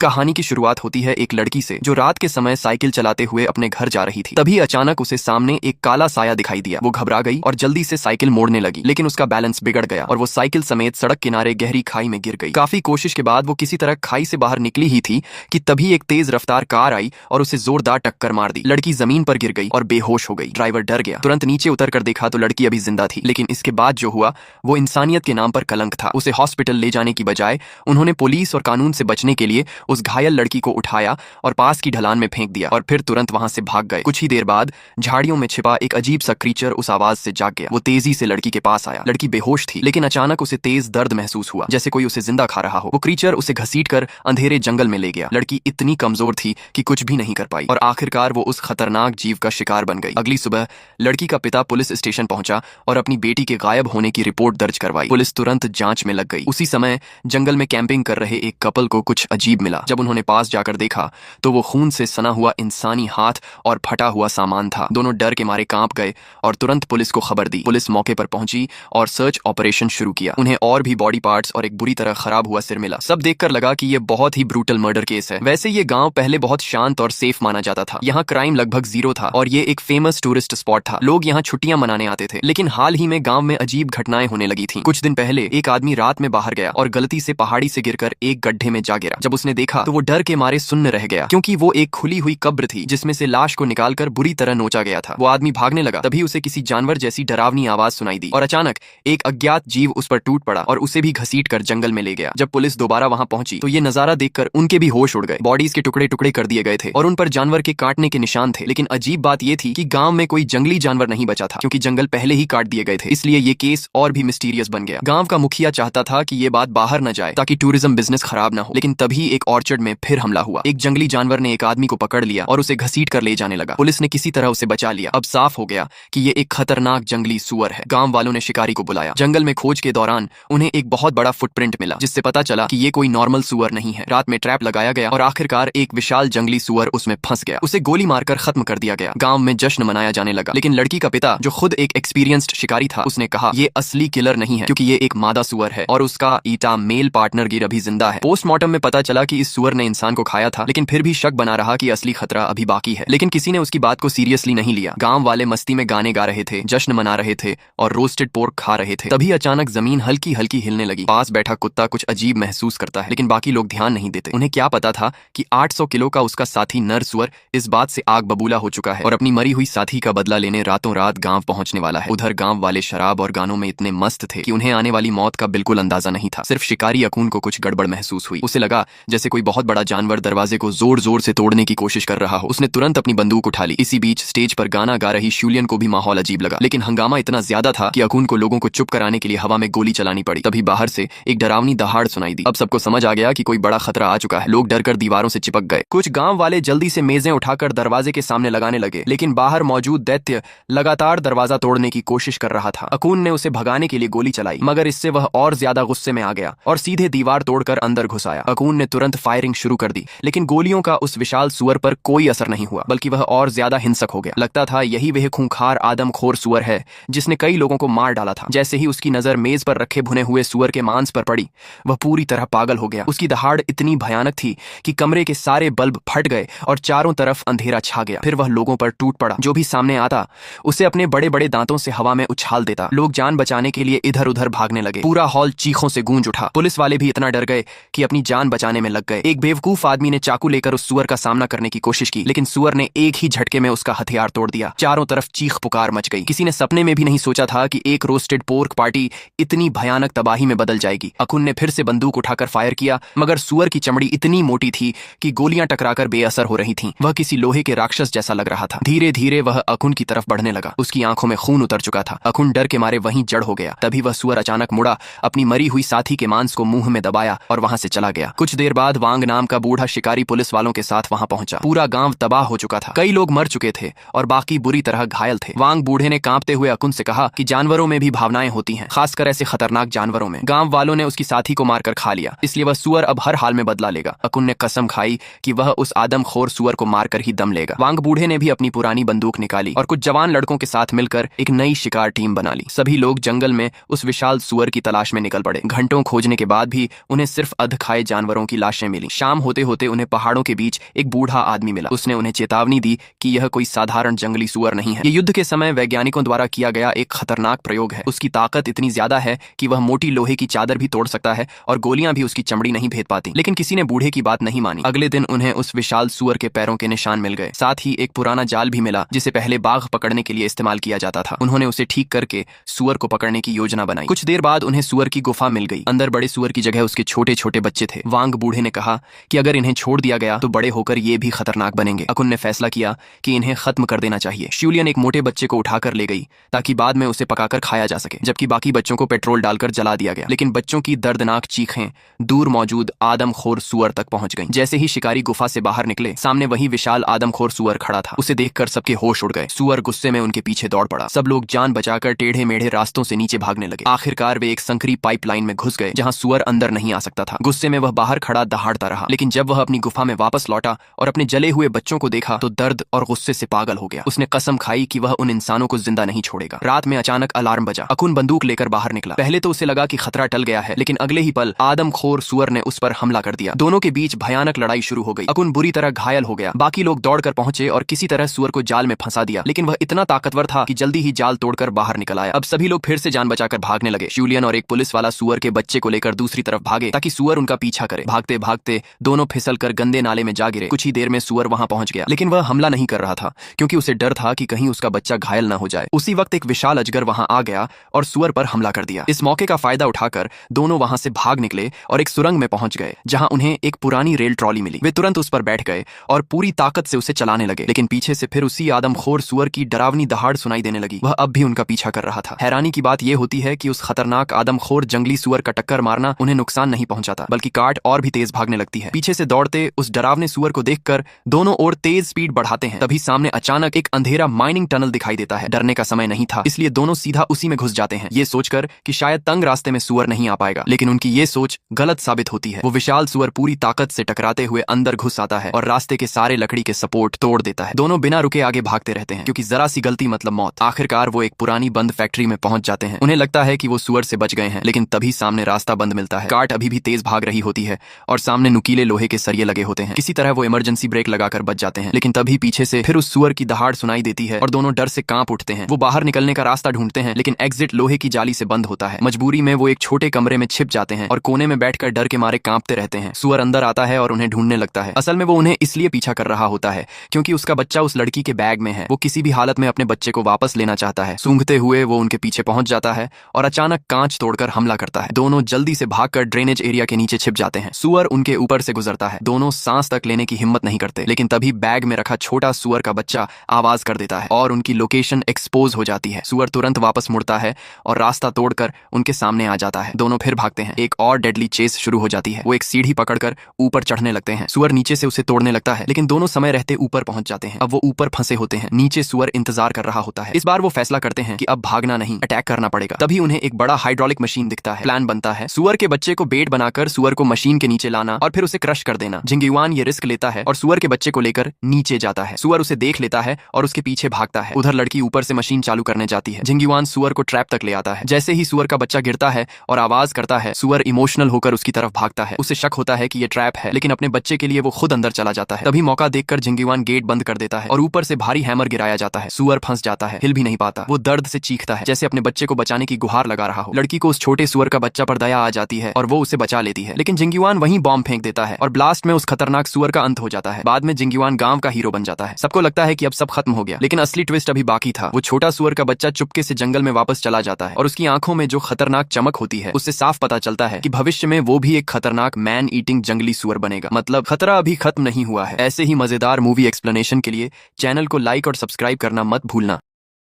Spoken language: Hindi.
कहानी की शुरुआत होती है एक लड़की से जो रात के समय साइकिल चलाते हुए अपने घर जा रही थी। तभी अचानक उसे सामने एक काला साया दिखाई दिया। वो घबरा गई और जल्दी से साइकिल मोड़ने लगी, लेकिन उसका बैलेंस बिगड़ गया और वो साइकिल समेत सड़क किनारे गहरी खाई में गिर गई। काफी कोशिश के बाद वो किसी तरह खाई से बाहर निकली ही थी कि तभी एक तेज रफ्तार कार आई और उसे जोरदार टक्कर मार दी। लड़की जमीन पर गिर गई और बेहोश हो गई। ड्राइवर डर गया, तुरंत नीचे उतर कर देखा तो लड़की अभी जिंदा थी, लेकिन इसके बाद जो हुआ वो इंसानियत के नाम पर कलंक था। उसे हॉस्पिटल ले जाने की बजाय उन्होंने पुलिस और कानून से बचने के लिए उस घायल लड़की को उठाया और पास की ढलान में फेंक दिया और फिर तुरंत वहां से भाग गए। कुछ ही देर बाद झाड़ियों में छिपा एक अजीब सा क्रीचर उस आवाज से जाग गया। वो तेजी से लड़की के पास आया। लड़की बेहोश थी, लेकिन अचानक उसे तेज दर्द महसूस हुआ, जैसे कोई उसे जिंदा खा रहा हो। वो क्रीचर उसे घसीटकर अंधेरे जंगल में ले गया। लड़की इतनी कमजोर थी कि कुछ भी नहीं कर पाई और आखिरकार वो उस खतरनाक जीव का शिकार बन गई। अगली सुबह लड़की का पिता पुलिस स्टेशन पहुंचा और अपनी बेटी के गायब होने की रिपोर्ट दर्ज करवाई। पुलिस तुरंत जांच में लग गई। उसी समय जंगल में कैंपिंग कर रहे एक कपल को कुछ अजीब मिला। जब उन्होंने पास जाकर देखा तो वो खून से सना हुआ इंसानी हाथ और फटा हुआ सामान था। दोनों डर के मारे कांप गए और तुरंत पुलिस को खबर दी। पुलिस मौके पर पहुंची और सर्च ऑपरेशन शुरू किया। उन्हें और भी बॉडी पार्ट्स और एक बुरी तरह खराब हुआ सिर मिला। सब देखकर लगा कि ये बहुत ही ब्रूटल मर्डर केस है। वैसे ये गांव पहले बहुत शांत और सेफ माना जाता था। यहाँ क्राइम लगभग जीरो था और ये एक फेमस टूरिस्ट स्पॉट था। लोग यहाँ छुट्टियां मनाने आते थे, लेकिन हाल ही में गांव में अजीब घटनाएं होने लगी थी। कुछ दिन पहले एक आदमी रात में बाहर गया और गलती से पहाड़ी से गिरकर एक गड्ढे में जा गिरा। जब उसने देखा तो वो डर के मारे सुन्न रह गया, क्योंकि वो एक खुली हुई कब्र थी जिसमें से लाश को निकालकर बुरी तरह नोचा गया था। वो आदमी भागने लगा, तभी उसे किसी जानवर जैसी डरावनी आवाज सुनाई दी और अचानक एक अज्ञात जीव उस पर टूट पड़ा और उसे भी घसीटकर जंगल में ले गया। जब पुलिस दोबारा वहां पहुंची तो ये नजारा देखकर उनके भी होश उड़ गए। बॉडीज के टुकड़े टुकड़े कर दिए गए थे और उन पर जानवर के काटने के निशान थे। लेकिन अजीब बात यह थी कि गांव में कोई जंगली जानवर नहीं बचा था, क्योंकि जंगल पहले ही काट दिए गए थे। इसलिए ये केस और भी मिस्टीरियस बन गया। गांव का मुखिया चाहता था कि ये बात बाहर न जाए ताकि टूरिज्म बिजनेस खराब ना हो, लेकिन तभी एक ऑर्चर्ड में फिर हमला हुआ। एक जंगली जानवर ने एक आदमी को पकड़ लिया और उसे घसीट कर ले जाने लगा। पुलिस ने किसी तरह उसे बचा लिया। अब साफ हो गया कि ये एक खतरनाक जंगली सुअर है। गांव वालों ने शिकारी को बुलाया। जंगल में खोज के दौरान उन्हें एक बहुत बड़ा फुटप्रिंट मिला, जिससे पता चला कि ये कोई नॉर्मल सुअर नहीं है। रात में ट्रैप लगाया गया और आखिरकार एक विशाल जंगली सुअर उसमें फंस गया। उसे गोली मारकर खत्म कर दिया गया। गांव में जश्न मनाया जाने लगा, लेकिन लड़की का पिता, जो खुद एक एक्सपीरियंस्ड शिकारी था, उसने कहा ये असली किलर नहीं है, क्योंकि ये एक मादा सुअर है और उसका ईटा मेल पार्टनर गिर अभी जिंदा है। पोस्टमार्टम में पता चला कि इस सुअर ने इंसान को खाया था, लेकिन फिर भी शक बना रहा कि असली खतरा अभी बाकी है। लेकिन किसी ने उसकी बात को सीरियसली नहीं लिया। गांव वाले मस्ती में गाने गा रहे थे, जश्न मना रहे थे और रोस्टेड पोर्क खा रहे थे। तभी अचानक जमीन हल्की हल्की हिलने लगी। पास बैठा कुत्ता कुछ अजीब महसूस करता है, लेकिन बाकी लोग ध्यान नहीं देते। उन्हें क्या पता था कि 800 किलो का उसका साथी नर सुअर इस बात से आग बबूला हो चुका है और अपनी मरी हुई साथी का बदला लेने रातों रात गांव पहुंचने वाला है। उधर गांव वाले शराब और गानों में इतने मस्त थे कि उन्हें आने वाली मौत का बिल्कुल अंदाजा नहीं था। सिर्फ शिकारी अकून को कुछ गड़बड़ महसूस हुई। उसे लगा जैसे कोई बहुत बड़ा जानवर दरवाजे को जोर जोर से तोड़ने की कोशिश कर रहा हो। उसने तुरंत अपनी बंदूक उठा ली। इसी बीच स्टेज पर गाना गा रही शूलियन को भी माहौल अजीब लगा, लेकिन हंगामा इतना ज्यादा था कि अकून को लोगों को चुप कराने के लिए हवा में गोली चलानी पड़ी। तभी बाहर से एक डरावनी दहाड़ सुनाई दी। अब सबको समझ आ गया कि कोई बड़ा खतरा आ चुका है। लोग डरकर दीवारों से चिपक गए। कुछ गांव वाले जल्दी से मेजें उठाकर दरवाजे के सामने लगाने लगे, लेकिन बाहर मौजूद दैत्य लगातार दरवाजा तोड़ने की कोशिश कर रहा था। अकून ने उसे भगाने के लिए गोली चलाई, मगर इससे वह और ज्यादा गुस्से में आ गया और सीधे दीवार तोड़कर अंदर घुस आया। अकून ने तुरंत फायरिंग शुरू कर दी, लेकिन गोलियों का उस विशाल सुअर पर कोई असर नहीं हुआ, बल्कि वह और ज्यादा हिंसक हो गया। लगता था यही वह खूंखार आदमखोर सुअर है जिसने कई लोगों को मार डाला था। जैसे ही उसकी नजर मेज पर रखे भुने हुए सुअर के मांस पर पड़ी, वह पूरी तरह पागल हो गया। उसकी दहाड़ इतनी भयानक थी कि कमरे के सारे बल्ब फट गए और चारों तरफ अंधेरा छा गया। फिर वह लोगों पर टूट पड़ा। जो भी सामने आता उसे अपने बड़े बड़े दांतों से हवा में उछाल देता। लोग जान बचाने के लिए इधर उधर भागने लगे। पूरा हॉल चीखों से गूंज उठा। पुलिस वाले भी इतना डर गए कि अपनी जान बचाने में लग गए। एक बेवकूफ आदमी ने चाकू लेकर उस सुअर का सामना करने की कोशिश की, लेकिन सुअर ने एक ही झटके में उसका हथियार तोड़ दिया। चारों तरफ चीख पुकार मच गई। किसी ने सपने में भी नहीं सोचा था कि एक रोस्टेड पोर्क पार्टी इतनी भयानक तबाही में बदल जाएगी। अकुन ने फिर से बंदूक उठाकर फायर किया, मगर सुअर की चमड़ी इतनी मोटी थी कि गोलियां टकराकर बेअसर हो रही थीं। वह किसी लोहे के राक्षस जैसा लग रहा था। धीरे धीरे वह अकुन की तरफ बढ़ने लगा। उसकी आंखों में खून उतर चुका था। अकुन डर के मारे वहीं जड़ हो गया। तभी वह सुअर अचानक मुड़ा, अपनी मरी हुई साथी के मांस को मुंह में दबाया और वहां से चला गया। कुछ देर बाद वांग नाम का बूढ़ा शिकारी पुलिस वालों के साथ वहां पहुंचा। पूरा गांव तबाह हो चुका था। कई लोग मर चुके थे और बाकी बुरी तरह घायल थे। वांग बूढ़े ने कांपते हुए अकुन से कहा कि जानवरों में भी भावनाएं होती हैं, खासकर ऐसे खतरनाक जानवरों में। गांव वालों ने उसकी साथी को मारकर खा लिया, इसलिए वह सुअर अब हर हाल में बदला लेगा। अकुन ने कसम खाई कि वह उस आदमखोर सुअर को मारकर ही दम लेगा। वांग बूढ़े ने भी अपनी पुरानी बंदूक निकाली और कुछ जवान लड़कों के साथ मिलकर एक नई शिकार टीम बना ली। सभी लोग जंगल में उस विशाल सुअर की तलाश में निकल पड़े। घंटों खोजने के बाद भी उन्हें सिर्फ अध खाए जानवरों की लाशें मिली। शाम होते होते उन्हें पहाड़ों के बीच एक बूढ़ा आदमी मिला। उसने उन्हें चेतावनी दी कि यह कोई साधारण जंगली सुअर नहीं है, ये युद्ध के समय वैज्ञानिकों द्वारा किया गया एक खतरनाक प्रयोग है। उसकी ताकत इतनी ज्यादा है कि वह मोटी लोहे की चादर भी तोड़ सकता है और गोलियां भी उसकी चमड़ी नहीं भेद पाती। लेकिन किसी ने बूढ़े की बात नहीं मानी। अगले दिन उन्हें उस विशाल सुअर के पैरों के निशान मिल गए। साथ ही एक पुराना जाल भी मिला जिसे पहले बाघ पकड़ने के लिए इस्तेमाल किया जाता था। उन्होंने उसे ठीक करके सुअर को पकड़ने की योजना बनाई। कुछ देर बाद उन्हें सुअर की गुफा मिल गई। अंदर बड़े सुअर की जगह उसके छोटे छोटे बच्चे थे। वांग बूढ़े ने कहा कि अगर इन्हें छोड़ दिया गया तो बड़े होकर ये भी खतरनाक बनेंगे। अकुन ने फैसला किया कि इन्हें खत्म कर देना चाहिए। शिवलियन एक मोटे बच्चे को उठाकर ले गई ताकि बाद में उसे पकाकर खाया जा सके, जबकि बाकी बच्चों को पेट्रोल डालकर जला दिया गया। लेकिन बच्चों की दर्दनाक चीखें दूर मौजूद आदमखोर सुअर तक पहुंच गईं। जैसे ही शिकारी गुफा से बाहर निकले, सामने वही विशाल आदमखोर सुअर खड़ा था। उसे देखकर सबके होश उड़ गए। सुअर गुस्से में उनके पीछे दौड़ पड़ा। सब लोग जान बचाकर टेढ़े मेढ़े रास्तों से नीचे भागने लगे। आखिरकार वे एक संकरी पाइपलाइन में घुस गए जहां सुअर अंदर नहीं आ सकता था। गुस्से में वह बाहर खड़ा दहाड़ता रहा, लेकिन जब वह अपनी गुफा में वापस लौटा और अपने जले हुए बच्चों को देखा तो दर्द और गुस्से से पागल हो गया। उसने कसम खाई कि वह उन इंसानों को जिंदा नहीं छोड़ेगा। रात में अचानक अलार्म बजा। अकुन बंदूक लेकर बाहर निकला। पहले तो उसे लगा कि खतरा टल गया है, लेकिन अगले ही पल आदमखोर सुअर ने उस पर हमला कर दिया। दोनों के बीच भयानक लड़ाई शुरू हो गई। अकुन बुरी तरह घायल हो गया। बाकी लोग दौड़कर पहुंचे और किसी तरह सुअर को जाल में फंसा दिया, लेकिन वह इतना ताकतवर था कि जल्दी ही जाल तोड़कर बाहर निकल आया। अब सभी लोग फिर से जान बचाकर भागने लगे। शिवलियन और एक पुलिस वाला सुअर के बच्चे को लेकर दूसरी तरफ भागे ताकि सुअर उनका पीछा करे। भागते भागते दोनों फिसलकर गंदे नाले में जा गिरे। कुछ ही देर में सुअर वहां पहुंच गया, लेकिन वह हमला नहीं कर रहा था क्योंकि उसे डर था कि कहीं उसका बच्चा घायल न हो जाए। उसी वक्त एक विशाल अजगर वहां आ गया और सुअर पर हमला कर दिया। इस मौके का फायदा उठाकर दोनों वहां से भाग निकले और एक सुरंग में पहुंच गए जहां उन्हें एक पुरानी रेल ट्रॉली मिली। वे तुरंत उस पर बैठ गए और पूरी ताकत से उसे चलाने लगे, लेकिन पीछे से फिर उसी आदमखोर सुअर की डरावनी दहाड़ सुनाई देने लगी। वह अब भी उनका पीछा कर रहा था। हैरानी की बात यह होती है कि उस खतरनाक आदमखोर जंगली सुअर का टक्कर मारना उन्हें नुकसान नहीं पहुंचाता, बल्कि काट और भी तेज भागने लगती है। पीछे से दौड़ते उस डरावने सुअर को देखकर दोनों ओर तेज स्पीड बढ़ाते हैं। तभी सामने अचानक एक अंधेरा माइनिंग टनल दिखाई देता है। डरने का समय नहीं था, इसलिए दोनों सीधा उसी में घुस जाते हैं, ये सोचकर कि शायद तंग रास्ते में सुअर नहीं आ पाएगा। लेकिन उनकी ये सोच गलत साबित होती है। वो विशाल सुअर पूरी ताकत से टकराते हुए अंदर घुस आता है और रास्ते के सारे लकड़ी के सपोर्ट तोड़ देता है। दोनों बिना रुके आगे भागते रहते हैं क्योंकि जरा सी गलती मतलब मौत। आखिरकार वो एक पुरानी बंद फैक्ट्री में पहुंच जाते हैं। उन्हें लगता है कि वो सुअर से बच गए हैं, लेकिन तभी सामने रास्ता बंद मिलता है। कार्ट अभी भी तेज भाग रही होती है और सामने नुकीले लोहे के सरिये लगे होते हैं। किसी तरह वो इमरजेंसी ब्रेक लगाकर बच जाते हैं, लेकिन तभी पीछे से फिर उस सुअर की दहाड़ सुनाई देती है और दोनों डर से कांप उठते हैं। वो बाहर निकलने का रास्ता ढूंढते हैं, लेकिन एग्जिट लोहे की जाली से बंद होता है। मजबूरी में वो एक छोटे कमरे में छिप जाते हैं और कोने में बैठकर डर के मारे कांपते रहते हैं। सुअर अंदर आता है और उन्हें ढूंढने लगता है। असल में वो उन्हें इसलिए पीछा कर रहा होता है क्योंकि उसका बच्चा उस लड़की के बैग में है। वो किसी भी हालत में अपने बच्चे को वापस लेना चाहता है। सूंघते हुए वो उनके पीछे पहुंच जाता है और अचानक कांच तोड़कर हमला करता है। दोनों जल्दी से भागकर ड्रेनेज एरिया के नीचे छिप जाते हैं। सुअर उनके ऊपर से गुजरता है। दोनों सांस तक लेने की हिम्मत नहीं करते, लेकिन तभी बैग में रखा छोटा सुअर का बच्चा आवाज कर देता है और उनकी लोकेशन एक्सपोज हो जाती है। सुअर तुरंत वापस मुड़ता है और रास्ता तोड़कर उनके सामने आ जाता है। दोनों फिर भागते हैं। एक और डेडली चेस शुरू हो जाती है। वो एक सीढ़ी पकड़कर ऊपर चढ़ने लगते हैं। सुअर नीचे से उसे तोड़ने लगता है, लेकिन दोनों समय रहते ऊपर पहुंच जाते हैं। अब वो ऊपर फंसे होते हैं। नीचे सुअर इंतजार कर रहा होता है। इस बार वो फैसला करते हैं कि अब भागना नहीं, अटैक करना पड़ेगा। तभी उन्हें एक बड़ा हाइड्रोलिक मशीन दिखता है। प्लान बनता है सुअर के बच्चे को बेट बनाकर सुअर को मशीन के नीचे लाना और फिर उसे क्रश कर देना। जिंगयुआन ये रिस्क लेता है और सुअर के बच्चे को लेकर नीचे जाता है। सुअर उसे देख लेता है और उसके पीछे भागता है। उधर लड़की ऊपर से मशीन चालू करने जाती है। जिंगयुआन सुअर को ट्रैप तक ले आता है। जैसे ही सुअर का बच्चा गिरता है और आवाज करता है, सुअर इमोशनल होकर उसकी तरफ भागता है। उसे शक होता है कि ये ट्रैप है, लेकिन अपने बच्चे के लिए वो खुद अंदर चला जाता है। तभी मौका देखकर जिंगयुआन गेट बंद कर देता है और ऊपर से भारी हैमर गिराया जाता है। सुअर फंस जाता है, हिल भी नहीं पाता। वो दर्द से चीखता है जैसे अपने बच्चे को बचाने की गुहार लगा रहा हो। लड़की को उस छोटे सुअर का बच्चा पर दया आ जाती है और वो उसे बचा लेती है, लेकिन जिंगयुआन वहीं बॉम्ब फेंक देता है और ब्लास्ट में उस खतरनाक सुअर का अंत हो जाता है। बाद में जिंगयुआन गांव का हीरो बन जाता है। सबको लगता है कि अब सब खत्म हो गया, लेकिन असली ट्विस्ट अभी बाकी था। वो छोटा सुअर का बच्चा चुपके से जंगल में वापस चला जाता है और उसकी आंखों में जो खतरनाक चमक होती है उससे साफ पता चलता है कि भविष्य में वो भी एक खतरनाक मैन ईटिंग जंगली सुअर बनेगा। मतलब खतरा अभी खत्म नहीं हुआ है। ऐसे ही मजेदार मूवी एक्सप्लेनेशन के लिए चैनल को लाइक और सब्सक्राइब करना मत भूलना।